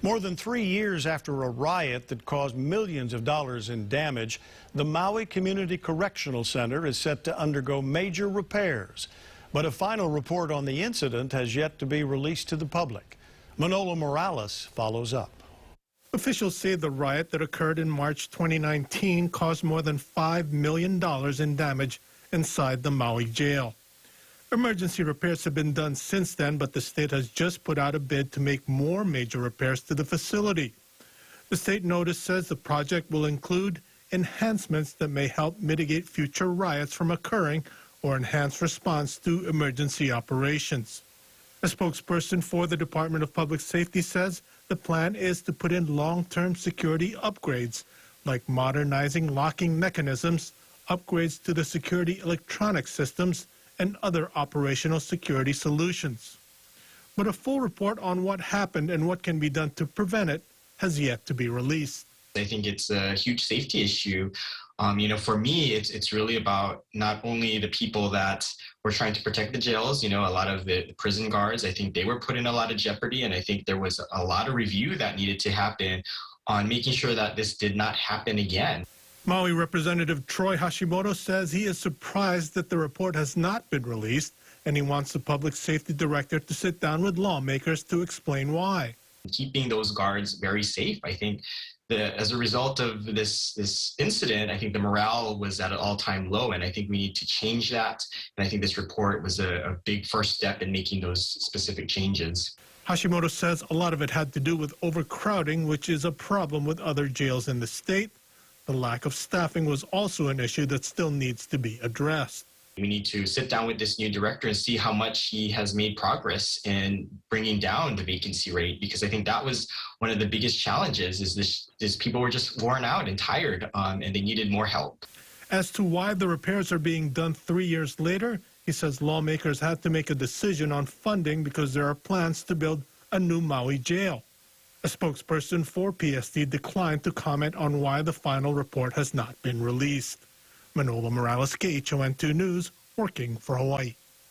More than 3 years after a riot that caused millions of dollars in damage, the Maui Community Correctional Center is set to undergo major repairs. But a final report on the incident has yet to be released to the public. Manolo Morales follows up. Officials say the riot that occurred in March 2019 caused more than $5 million in damage inside the Maui jail. Emergency repairs have been done since then, but the state has just put out a bid to make more major repairs to the facility. The state notice says the project will include enhancements that may help mitigate future riots from occurring or enhance response to emergency operations. A spokesperson for the Department of Public Safety says the plan is to put in long-term security upgrades like modernizing locking mechanisms, upgrades to the security electronic systems, and other operational security solutions. But a full report on what happened and what can be done to prevent it has yet to be released. I think it's a huge safety issue. For me, it's really about not only the people that were trying to protect the jails, a lot of the prison guards, I think they were put in a lot of jeopardy, and I think there was a lot of review that needed to happen on making sure that this did not happen again. Maui Representative Troy Hashimoto says he is surprised that the report has not been released, and he wants the public safety director to sit down with lawmakers to explain why. Keeping those guards very safe, I think as a result of this incident, I think the morale was at an all-time low, and I think we need to change that. And I think this report was a big first step in making those specific changes. Hashimoto says a lot of it had to do with overcrowding, which is a problem with other jails in the state. The lack of staffing was also an issue that still needs to be addressed. We need to sit down with this new director and see how much he has made progress in bringing down the vacancy rate, because I think that was one of the biggest challenges is people were just worn out and tired, and they needed more help. As to why the repairs are being done 3 years later, he says lawmakers had to make a decision on funding because there are plans to build a new Maui jail. A spokesperson for PSD declined to comment on why the final report has not been released. Manolo Morales, KHON2 News, working for Hawaii.